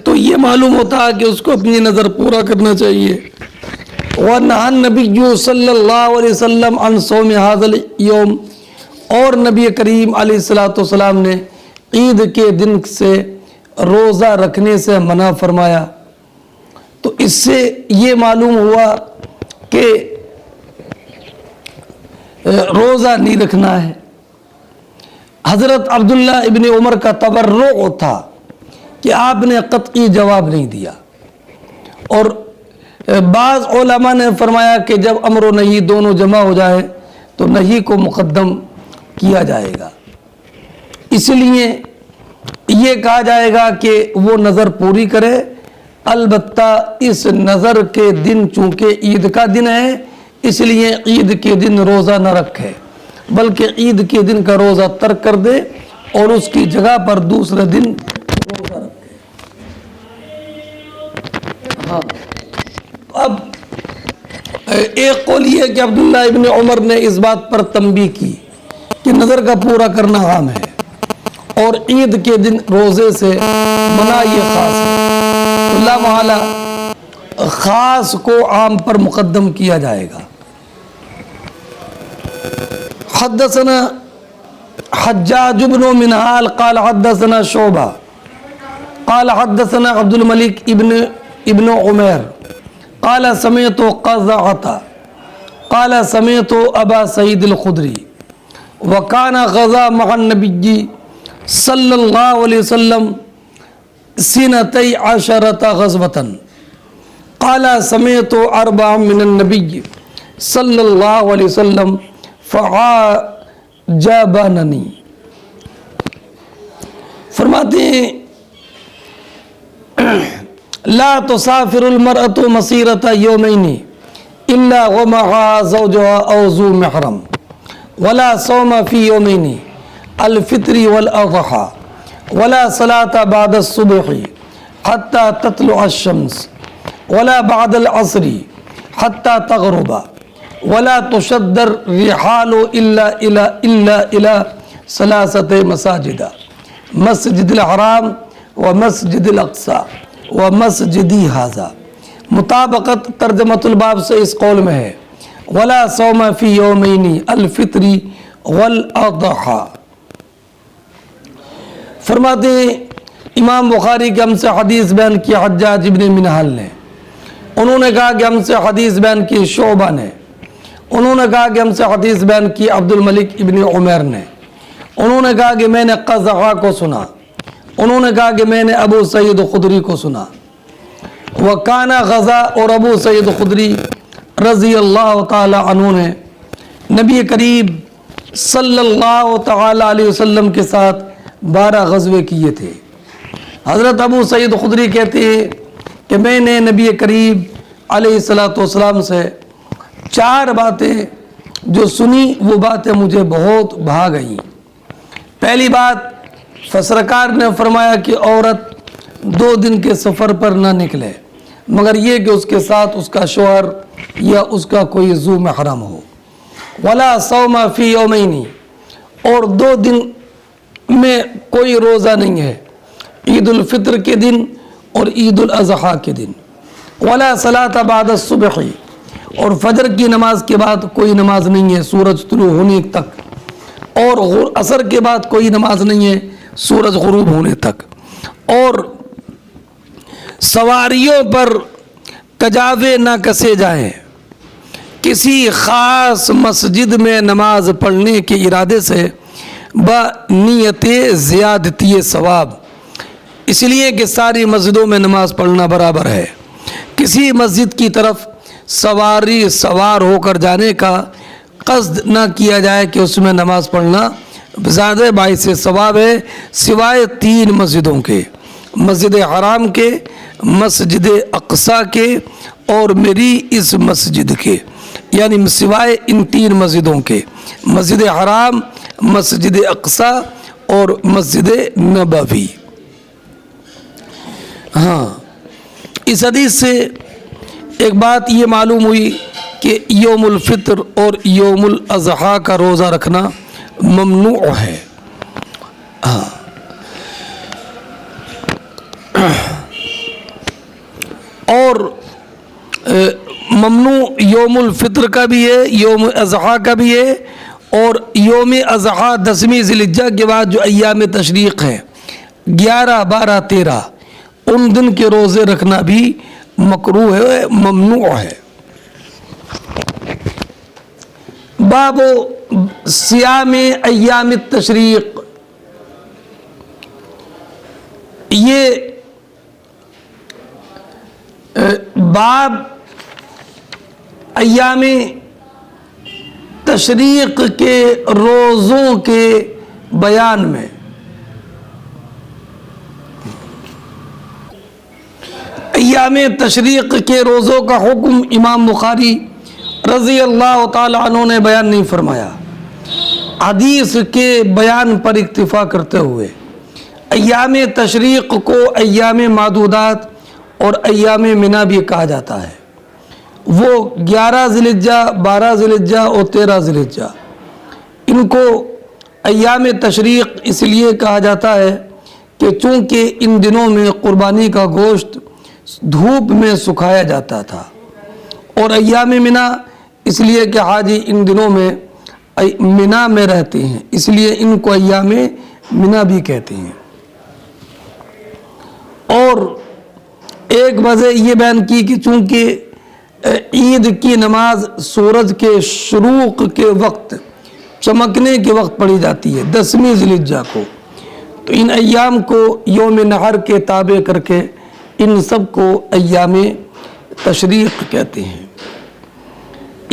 تو یہ معلوم ہوتا ہے کہ اس کو اپنی نظر پورا کرنا چاہیے. وَنَهَى النَّبِيُّ صلی اللہ علیہ وسلم عن صوم هذا اليوم، اور نبی کریم علیہ السلام نے عید کے دن سے روزہ رکھنے سے منع فرمایا. تو اس سے یہ معلوم ہوا کہ روزہ نہیں رکھنا ہے. حضرت عبداللہ ابن عمر کا تبرع تھا کہ آپ نے قطعی جواب نہیں دیا. اور بعض علماء نے فرمایا کہ جب امر و نہی دونوں جمع ہو جائے تو نہی کو مقدم کیا جائے گا. اس لیے یہ کہا جائے گا کہ وہ نظر پوری کرے. البتہ اس نظر کے دن چونکہ عید کا دن ہے اس لیے عید کے دن روزہ نہ رکھے، بلکہ عید کے دن کا روزہ ترک کر دے اور اس کی جگہ پر دوسرے دن روزہ رکھے. ہاں، اب ایک قول یہ ہے کہ عبداللہ ابن عمر نے اس بات پر تنبیہ کی کہ نظر کا پورا کرنا عام ہے اور عید کے دن روزے سے منع یہ خاص ہے. اللہ محالہ خاص کو عام پر مقدم کیا جائے گا. حدثنا حجاج بن منہال قال حدثنا شعبہ قال حدثنا عبد الملک ابن عمیر قال سمعت قزعة قال سمعت ابا سعید الخدری وكان غزا مع النبي صلی اللہ علیہ وسلم سنتي عشرة غزوة قال سمعت أربعا من النبي صلی اللہ علیہ وسلم فعجبني. فرماتے ہیں لا تسافر المرأة مسيرة يومين إلا ومعها زوجها أو ذو محرم ولا صوم في يومين الفطر والأضحى ولا صلاة بعد الصبح حتى تطلع الشمس ولا بعد العصر حتى تغرب ولا تشد الرحال إلا إلى ثلاثة مساجد مسجد الحرام ومسجد الأقصى ومسجدی هذا. مطابقت ترجمۃ الباب سے اس قول میں ہے ولا صوم فی یومین الفطر والاضحى. فرماتے ہیں امام بخاری کے ہم سے حدیث بیان کی حجاج ابن منہال نے، انہوں نے کہا کہ ہم سے حدیث بیان کی شعبہ نے، انہوں نے کہا کہ ہم سے حدیث بیان کی عبد الملک ابن عمیر نے، انہوں نے کہا کہ میں نے قزعہ کو سنا، انہوں نے کہا کہ میں نے ابو سعید خدری کو سنا. وکانا غزا، اور ابو سعید خدری رضی اللہ تعالی عنہ نے نبی کریم صلی اللہ تعالی علیہ وسلم کے ساتھ 12 غزوے کیے تھے. حضرت ابو سعید خدری کہتے ہیں کہ میں نے نبی کریم علیہ السلام سے 4 باتیں جو سنی وہ باتیں مجھے بہت بھا گئیں. پہلی بات، سرکار نے فرمایا کہ عورت 2 دن کے سفر پر نہ نکلے مگر یہ کہ اس کے ساتھ اس کا شوہر یا اس کا کوئی ذو محرم ہو. ولا صوم فی یومین، اور 2 دن میں کوئی روزہ نہیں ہے، عید الفطر کے دن اور عید الاضحیٰ کے دن. ولا صلاۃ بعد الصبح، اور فجر کی نماز کے بعد کوئی نماز نہیں ہے سورج طلوع ہونے تک، اور عصر کے بعد کوئی نماز نہیں ہے سورج غروب ہونے تک. اور سواریوں پر کجاوے نہ کسے جائیں. کسی خاص مسجد میں نماز پڑھنے کے ارادے سے بنیت زیادتی ثواب، اس لیے کہ ساری مسجدوں میں نماز پڑھنا برابر ہے. کسی مسجد کی طرف سوار ہو کر جانے کا قصد نہ کیا جائے کہ اس میں نماز پڑھنا زیادہ باعث ثواب ہے سوائے 3 مسجدوں کے، مسجد حرام کے، مسجد اقصیٰ کے اور میری اس مسجد کے، یعنی سوائے ان 3 مسجدوں کے، مسجد حرام، مسجد اقصیٰ اور مسجد نبوی. ہاں، اس حدیث سے ایک بات یہ معلوم ہوئی کہ یوم الفطر اور یوم الاضحیٰ کا روزہ رکھنا ممنوع ہے. ہاں اور ممنوع یوم الفطر کا بھی ہے، یوم اضحیٰ کا بھی ہے، اور یوم اضحیٰ 10ویں ذی الحجہ کے بعد جو ایام تشریق ہے 11، 12، 13 ان دن کے روزے رکھنا بھی مکروہ ہے، ممنوع ہے۔ باب صیام ایام التشریق، یہ باب ایام تشریق کے روزوں کے بیان میں ایام تشریق کے روزوں کا حکم امام بخاری رضی اللہ تعالی عنہ نے بیان نہیں فرمایا، حدیث کے بیان پر اکتفا کرتے ہوئے ایام تشریق کو ایام معدودات اور ایام منی بھی کہا جاتا ہے۔ وہ 11 ذی الحجہ، 12 ذی الحجہ اور 13 ذی الحجہ، ان کو ایام تشریق اس لیے کہا جاتا ہے کہ چونکہ ان دنوں میں قربانی کا گوشت دھوپ میں سکھایا جاتا تھا، اور ایام منی اس لیے کہ حاجی ان دنوں میں منی میں رہتے ہیں، اس لیے ان کو ایام منی بھی کہتے ہیں۔ اور ایک وجہ یہ بیان کی کہ چونکہ عید کی نماز سورج کے شروق کے وقت، چمکنے کے وقت پڑھی جاتی ہے 10ویں ذی الحجہ کو، تو ان ایام کو یوم نحر کے تابع کر کے ان سب کو ایام تشریق کہتے ہیں۔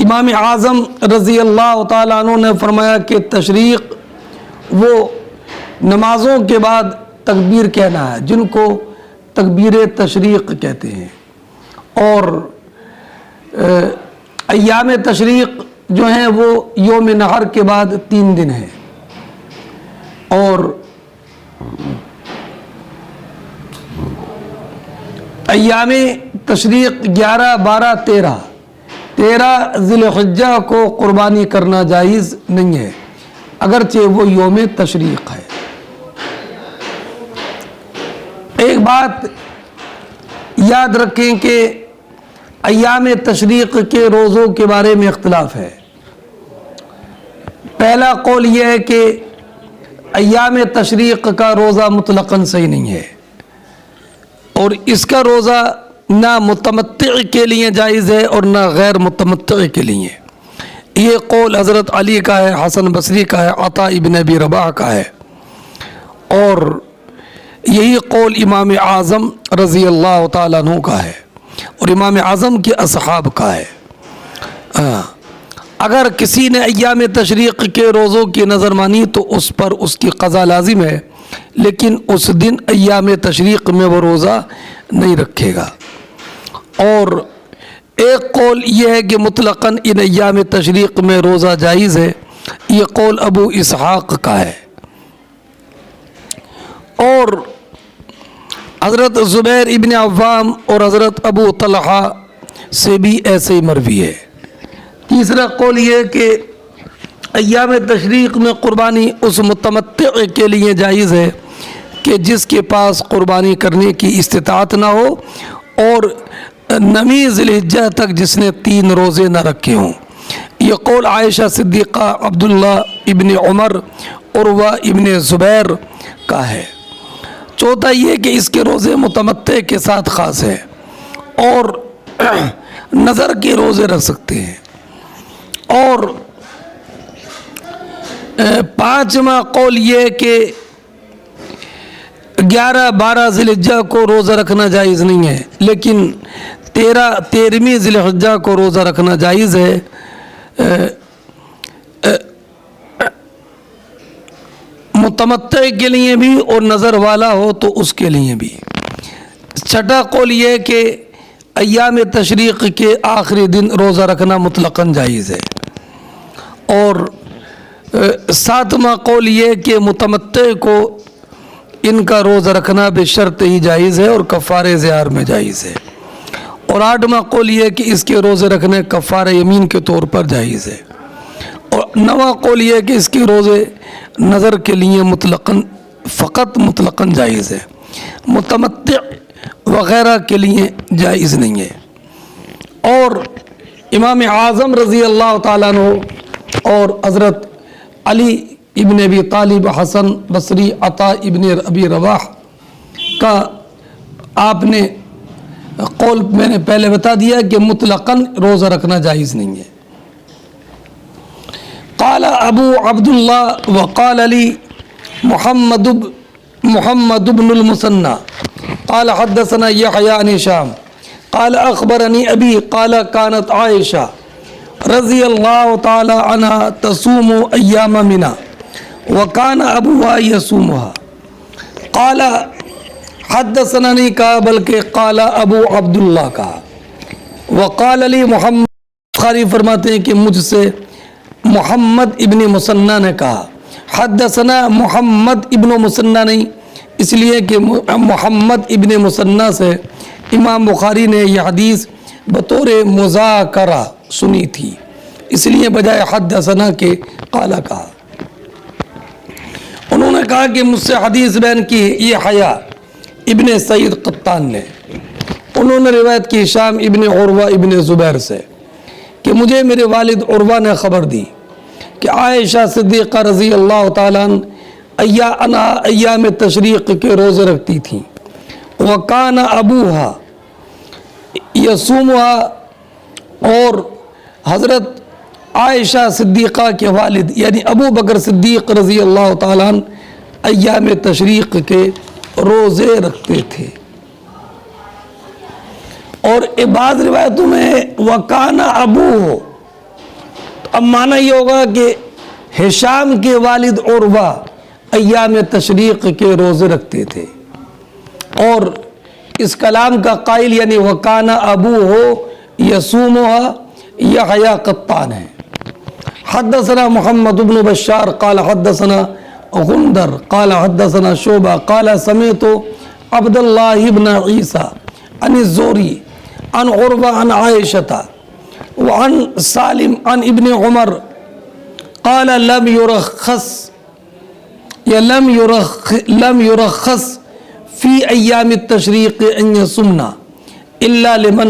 امام اعظم رضی اللہ تعالیٰ عنہ نے فرمایا کہ تشریق وہ نمازوں کے بعد تکبیر کہنا ہے جن کو تکبیر تشریق کہتے ہیں، اور ایام تشریق جو ہیں وہ یوم نحر کے بعد 3 دن ہیں، اور ایام تشریق 11، 12، 13 ذی الحجہ کو قربانی کرنا جائز نہیں ہے، اگرچہ وہ یوم تشریق ہے۔ ایک بات یاد رکھیں کہ ایام تشریق کے روزوں کے بارے میں اختلاف ہے۔ پہلا قول یہ ہے کہ ایام تشریق کا روزہ مطلقاً صحیح نہیں ہے، اور اس کا روزہ نہ متمتع کے لیے جائز ہے اور نہ غیر متمتع کے لیے۔ یہ قول حضرت علی کا ہے، حسن بصری کا ہے، عطا ابن ابی رباح کا ہے، اور یہی قول امام اعظم رضی اللہ تعالیٰ عنہ کا ہے اور امام اعظم کے اصحاب کا ہے۔ اگر کسی نے ایام تشریق کے روزوں کی نظر مانی تو اس پر اس کی قضا لازم ہے، لیکن اس دن ایام تشریق میں وہ روزہ نہیں رکھے گا۔ اور ایک قول یہ ہے کہ مطلقاً ان ایام تشریق میں روزہ جائز ہے، یہ قول ابو اسحاق کا ہے، اور حضرت زبیر ابن عوام اور حضرت ابو طلحہ سے بھی ایسے ہی مروی ہے۔ تیسرا قول یہ ہے کہ ایام تشریق میں قربانی اس متمتع کے لیے جائز ہے کہ جس کے پاس قربانی کرنے کی استطاعت نہ ہو، اور 9ویں ذی الحجہ تک جس نے 3 روزے نہ رکھے ہوں۔ یہ قول عائشہ صدیقہ، عبداللہ ابن عمر، عروہ ابن زبیر کا ہے۔ چوتھا یہ کہ اس کے روزے متمتع کے ساتھ خاص ہے، اور نظر کے روزے رکھ سکتے ہیں۔ اور 5واں قول یہ کہ 11، 12 ذی الحجہ کو روزہ رکھنا جائز نہیں ہے، لیکن 13ویں ذی الحجہ کو روزہ رکھنا جائز ہے، متمتع کے لیے بھی اور نظر والا ہو تو اس کے لیے بھی۔ چھٹا قول یہ ہے کہ ایام تشریق کے آخری دن روزہ رکھنا مطلقاً جائز ہے، اور 7واں قول یہ ہے کہ متمتع کو ان کا روزہ رکھنا بشرط ہی جائز ہے اور کفارہ زہار میں جائز ہے، اور 8واں قول یہ ہے کہ اس کے روزے رکھنے کفارہ یمین کے طور پر جائز ہے، اور 9واں قول یہ ہے کہ اس کے روزے نظر کے لیے فقط مطلقاً جائز ہے۔ متمتع وغیرہ کے لیے جائز نہیں ہے۔ اور امام اعظم رضی اللہ تعالیٰ عنہ اور حضرت علی ابن ابی طالب، حسن بصری، عطا ابن ابی رواح کا آپ نے قول میں نے پہلے بتا دیا کہ مطلقاً روزہ رکھنا جائز نہیں ہے۔ قال ابو عبداللہ وقال علی محمد بن المثنى قال حدثنا يحيى عن هشام قال اخبرني ابي قال كانت عائشة رضی اللہ تعالی عنہ تصوم ایام منى وكان ابوها يصومها قال حدثنا نہیں کہا بلکہ قال ابو عبداللہ کہا۔ وقال علی محمد، بخاری فرماتے ہیں کہ مجھ سے محمد ابن مثنى نے کہا، حدثنا محمد ابن مثنى نہیں، اس لیے کہ محمد ابن مثنى سے امام بخاری نے یہ حدیث بطور مذاکرہ سنی تھی، اس لیے بجائے حدثنا کے قال کہا۔ انہوں نے کہا کہ مجھ سے حدیث بیان کی یہ حیا ابن سعید قطان نے، انہوں نے روایت کی ہشام ابن عروہ ابن زبیر سے کہ مجھے میرے والد عروہ نے خبر دی کہ عائشہ صدیقہ رضی اللہ تعالیٰ عنہ ایام تشریق کے روزے رکھتی تھیں، وکان ابوہا یصومہا، اور حضرت عائشہ صدیقہ کے والد یعنی ابو بکر صدیق رضی اللہ تعالیٰ عنہ ایام تشریق کے روزے رکھتے تھے۔ اور بعض روایتوں میں وکان ابوہ، اب معنی یہ ہوگا کہ ہشام کے والد عروہ ایام تشریق کے روزے رکھتے تھے، اور اس کلام کا قائل یعنی وکان ابوہ یصومہا یحییٰ قطان ہے۔ حدثنا محمد بن بشار قال حدثنا غندر قال حدثنا شعبہ قال سمعت عبد اللہ بن عیسیٰ عن الزہری عن عروہ عن عائشہ وعن سالم عن ابن عمر قال لم يرخص فی ایام التشریق ان یصمنا الا لمن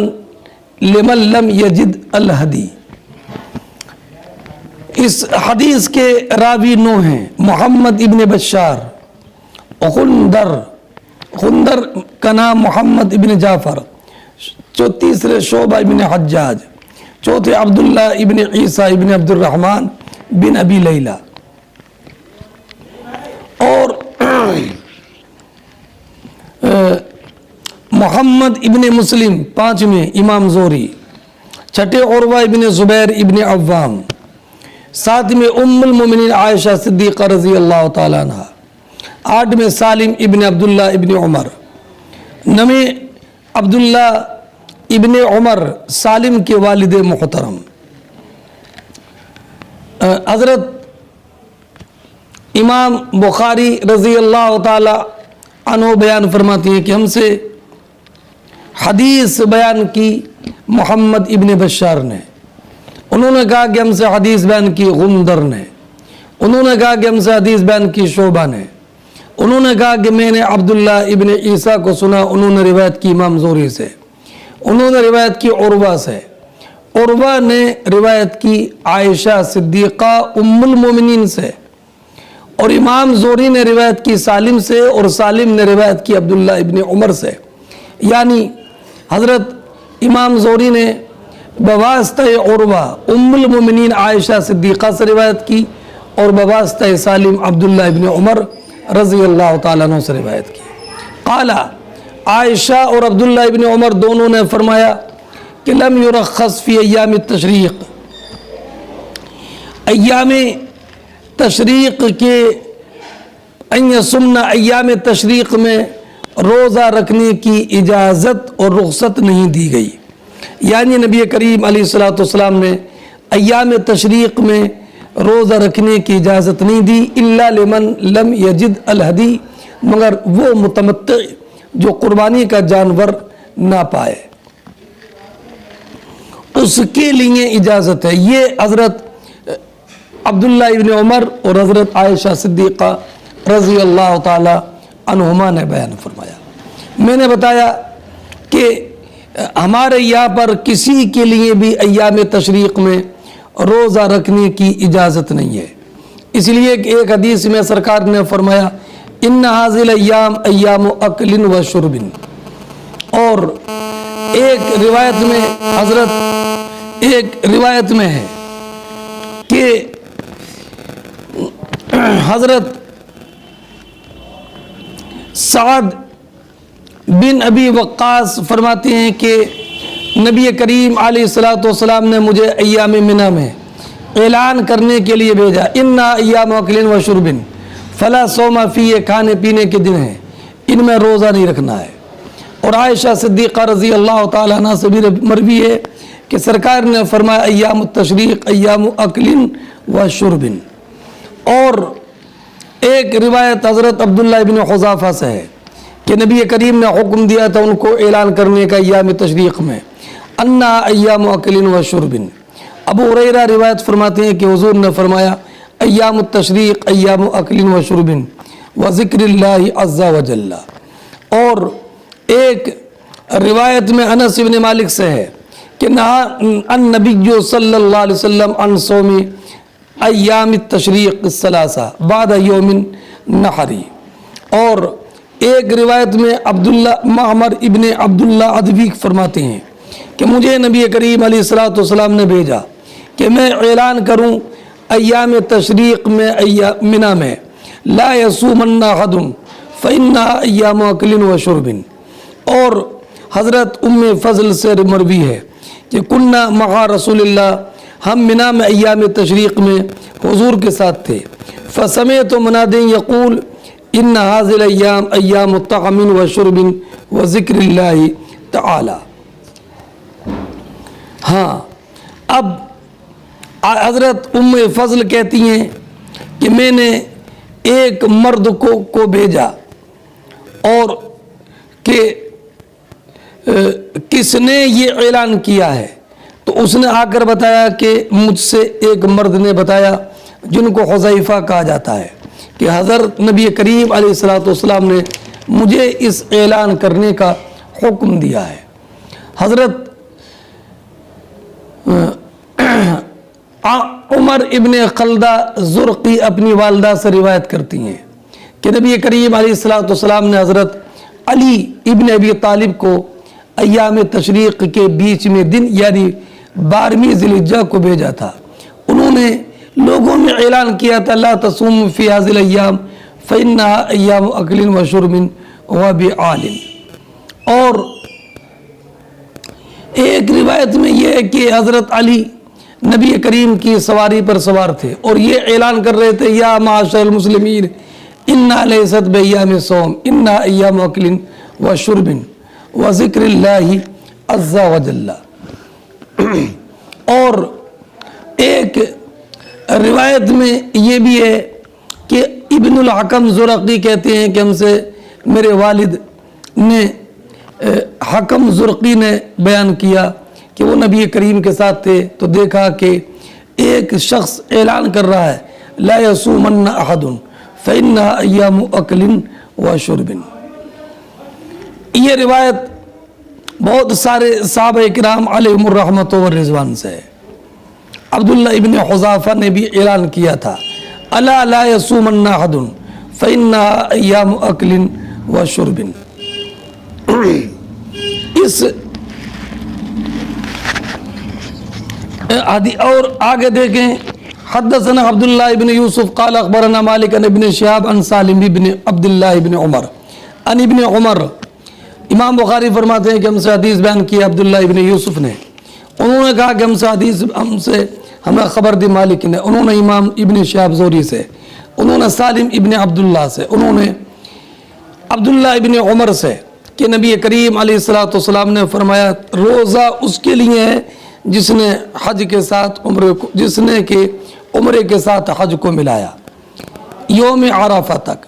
لم یجد الہدی۔ اس حدیث کے راوی نو ہیں محمد ابن بشار، غندر کا نام محمد ابن جعفر، تیسرے شعبہ ابن حجاج، چوتھے عبداللہ ابن عیسیٰ ابن عبد الرحمن بن ابی لیلہ، اور محمد ابن مسلم پانچویں امام زہری، چھٹے عروہ ابن زبیر ابن عوام، ساتویں ام المومنین عائشہ صدیقہ رضی اللہ تعالیٰ عنہ، آٹھویں سالم ابن عبداللہ ابن عمر، نویں عبداللہ ابن عمر سالم کے والد محترم۔ حضرت امام بخاری رضی اللہ تعالیٰ عنہ بیان فرماتی ہیں کہ ہم سے حدیث بیان کی محمد ابن بشار نے، انہوں نے کہا کہ ہم سے حدیث بیان کی غندر نے، انہوں نے کہا کہ ہم سے حدیث بیان کی شعبہ نے، انہوں نے کہا کہ میں نے عبداللہ ابن عیسیٰ کو سنا، انہوں نے روایت کی امام زہری سے، انہوں نے روایت کی عروہ سے، عروہ نے روایت کی عائشہ صدیقہ ام المومنین سے، اور امام زہری نے روایت کی سالم سے، اور سالم نے روایت کی عبداللہ ابن عمر سے، یعنی حضرت امام زہری نے بواسطہ عروہ ام المومنین عائشہ صدیقہ سے روایت کی، اور بواسطہ سالم عبداللہ ابن عمر رضی اللہ تعالیٰ عنہ سے روایت کی۔ قال، عائشہ اور عبداللہ ابن عمر دونوں نے فرمایا کہ لم یرخص فی ایام التشریق، ایام تشریق کے ان یصمنا، ایام تشریق میں روزہ رکھنے کی اجازت اور رخصت نہیں دی گئی، یعنی نبی کریم علیہ الصلوۃ والسلام نے ایام تشریق میں روزہ رکھنے کی اجازت نہیں دی، الا لمن لم یجد الہدی، مگر وہ متمتع جو قربانی کا جانور نہ پائے اس کے لیے اجازت ہے۔ یہ حضرت عبداللہ ابن عمر اور حضرت عائشہ صدیقہ رضی اللہ تعالی عنہما نے بیان فرمایا۔ میں نے بتایا کہ ہمارے یہاں پر کسی کے لیے بھی ایام تشریق میں روزہ رکھنے کی اجازت نہیں ہے، اس لیے کہ ایک حدیث میں سرکار نے فرمایا ان حاضل ایام ایام اکل و شرب، اور ایک روایت میں ہے کہ حضرت سعد بن ابی وقاص فرماتے ہیں کہ نبی کریم علیہ الصلوۃ والسلام نے مجھے ایام منی میں اعلان کرنے کے لیے بھیجا انا ایام اکل و شرب فلا صوم فیہ، کھانے پینے کے دن ہیں ان میں روزہ نہیں رکھنا ہے۔ اور عائشہ صدیقہ رضی اللہ تعالیٰ عنہ سے بھی مروی ہے کہ سرکار نے فرمایا ایام التشریق ایام اکل و شرب۔ اور ایک روایت حضرت عبداللہ ابن حذافہ سے ہے کہ نبی کریم نے حکم دیا تھا ان کو اعلان کرنے کا ایام تشریق میں انا ایام اکل و شرب۔ ابو ہریرہ روایت فرماتے ہیں کہ حضور نے فرمایا ایام التشریق ایام اکل و شرب و ذکر اللہ عز و جل۔ اور ایک روایت میں انس بن مالک سے ہے کہ نہا النبی صلی اللہ علیہ وسلم عن صوم ایام التشریق الثلاثہ بعد یوم النحر۔ اور ایک روایت میں معمر ابن عبداللہ ادوی فرماتے ہیں کہ مجھے نبی کریم علیہ الصلوۃ والسلام نے بھیجا کہ میں اعلان کروں ایام تشریق میں منی میں لا یصومن احد فانها ایام اکل و شرب۔ اور حضرت ام فضل سے مروی ہے کہ کننا مع رسول اللہ، ہم منی میں ایام تشریق میں حضور کے ساتھ تھے، فسمعت منادی یقول ان حاضل ایام ایام طعام و شرب و ذکر اللہ تعالی۔ ہاں، اب حضرت ام فضل کہتی ہیں کہ میں نے ایک مرد کو بھیجا اور کہ کس نے یہ اعلان کیا ہے، تو اس نے آ کر بتایا کہ مجھ سے ایک مرد نے بتایا جن کو حذیفہ کہا جاتا ہے کہ حضرت نبی کریم علیہ الصلوۃ والسلام نے مجھے اس اعلان کرنے کا حکم دیا ہے۔ حضرت عمر ابن خلدہ زرقی اپنی والدہ سے روایت کرتی ہیں کہ نبی کریم علیہ الصلوۃ والسلام نے حضرت علی ابن ابی طالب کو ایام تشریق کے بیچ میں دن یعنی 12ویں ذی الحجہ کو بھیجا تھا۔ انہوں نے لوگوں میں اعلان کیا تھا لا تصوموا فی ھذی الایام فانها ایام اکل و شرب و بعال۔ اور ایک روایت میں یہ ہے کہ حضرت علی نبی کریم کی سواری پر سوار تھے اور یہ اعلان کر رہے تھے یا معاشر المسلمین انا لیست بایام صوم انا ایام اکل و شرب و ذکر اللہ عز و جل۔ اور ایک روایت میں یہ بھی ہے کہ ابن الحکم زرقی کہتے ہیں کہ ہم سے میرے والد نے حکم زرقی نے بیان کیا کہ وہ نبی کریم کے ساتھ تھے تو دیکھا کہ ایک شخص اعلان کر رہا ہے لا یصومن احد فانها ایام اکل و شرب۔ یہ روایت بہت سارے صحابہ کرام علیہم الرحمۃ والرضوان سے ہے۔ عبداللہ ابن حذافہ نے بھی اعلان کیا تھا الا لا یصومن احد فانها ایام اکل و شرب۔ اس اور آگے دیکھیں حدثنا عبداللہ ابن یوسف قال اخبرنا مالک عن ابن شہاب عن سالم ابن عبداللہ ابن عمر عن ابن عمر۔ امام بخاری فرماتے ہیں کہ ہم سے حدیث بیان کی عبداللہ ابن یوسف نے، انہوں نے کہا کہ ہمیں خبر دی مالک نے، انہوں نے امام ابن شہاب زہری سے، انہوں نے سالم ابن عبداللہ سے، انہوں نے عبداللہ ابن عمر سے کہ نبی کریم علیہ الصلوۃ والسلام نے فرمایا روزہ اس کے لیے ہے جس نے حج کے ساتھ عمرے کے ساتھ حج کو ملایا یوم عرفہ تک،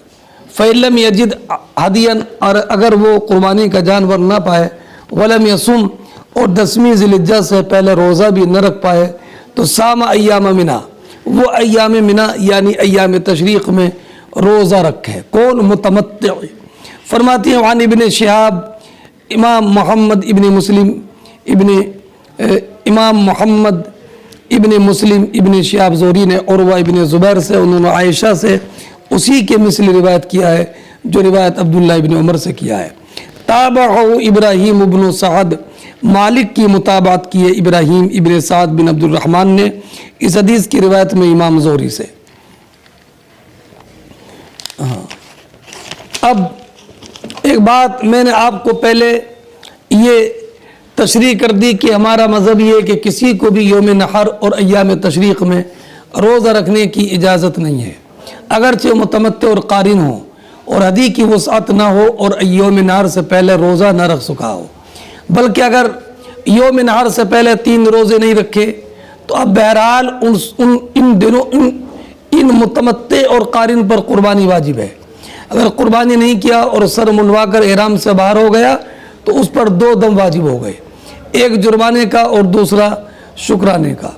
فَإِلَّمْ يَجِدْ ہدیًا، اور اگر وہ قربانی کا جانور نہ پائے، وَلَمْ يَصُمْ، اور 10ویں ذی الحجہ سے پہلے روزہ بھی نہ رکھ پائے، تو سام ایام منی، وہ ایام منی یعنی ایام تشریق میں روزہ رکھے۔ کون؟ متمتع۔ فرماتی ہیں عن ابن شہاب امام محمد ابن مسلم ابن شہاب زہری نے عروہ ابن زبیر سے، انہوں نے عائشہ سے اسی کے مثل روایت کیا ہے جو روایت عبداللہ ابن عمر سے کیا ہے۔ تابعہ ابراہیم ابن سعد، مالک کی متابعت کی ہے ابراہیم ابن سعد بن عبد الرحمن نے اس حدیث کی روایت میں امام زہری سے۔ اب ایک بات میں نے آپ کو پہلے یہ تشریح کر دی کہ ہمارا مذہب یہ ہے کہ کسی کو بھی یوم نحر اور ایام تشریق میں روزہ رکھنے کی اجازت نہیں ہے، اگرچہ متمتع اور قارن ہو اور حدیث کی وسعت نہ ہو اور یوم نحر سے پہلے روزہ نہ رکھ سکا ہو، بلکہ اگر یوم نحر سے پہلے 3 روزے نہیں رکھے تو اب بہرحال ان متمتع اور قارن پر قربانی واجب ہے۔ اگر قربانی نہیں کیا اور سر منڈوا کر احرام سے باہر ہو گیا تو اس پر 2 دم واجب ہو گئے، ایک جرمانے کا اور دوسرا شکرانے کا۔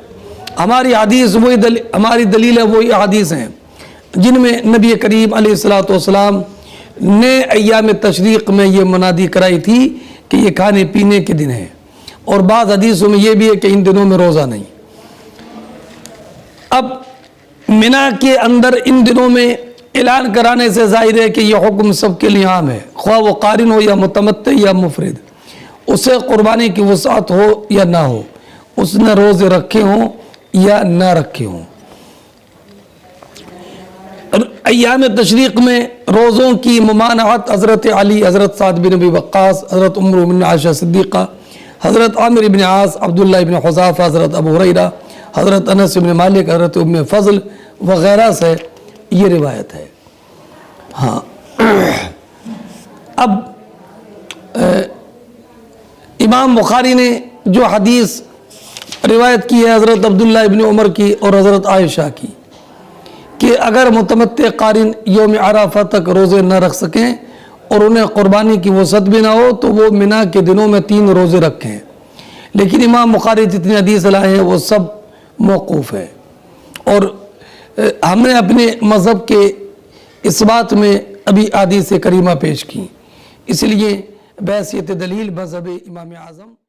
ہماری دلیل وہی احادیث ہیں جن میں نبی کریم علیہ السلام نے ایام تشریق میں یہ منادی کرائی تھی کہ یہ کھانے پینے کے دن ہیں، اور بعض حدیثوں میں یہ بھی ہے کہ ان دنوں میں روزہ نہیں۔ اب منی کے اندر ان دنوں میں اعلان کرانے سے ظاہر ہے کہ یہ حکم سب کے لیے عام ہے، خواہ وہ قارن ہو یا متمتع یا مفرد، اسے قربانی کی وسعت ہو یا نہ ہو، اس نے روزے رکھے ہوں یا نہ رکھے ہوں۔ ایام تشریق میں روزوں کی ممانعت حضرت علی، حضرت سعد بن ابی وقاص، حضرت بن عائشہ صدیقہ، حضرت عامر بن عاص، عبداللہ بن حذافہ، حضرت ابو ہریرہ، حضرت انس بن مالک، حضرت ام فضل وغیرہ سے یہ روایت ہے۔ ہاں، اب امام بخاری نے جو حدیث روایت کی ہے حضرت عبداللہ ابن عمر کی اور حضرت عائشہ کی کہ اگر متمتع قارن یوم عرفہ تک روزے نہ رکھ سکیں اور انہیں قربانی کی وسعت بھی نہ ہو تو وہ منی کے دنوں میں 3 روزے رکھیں، لیکن امام بخاری جتنی حدیث لائے ہیں وہ سب موقوف ہے، اور ہم نے اپنے مذہب کے اس بات میں ابھی احادیث کریمہ پیش کی، اس لیے بحیثیت دلیل مذہب امام اعظم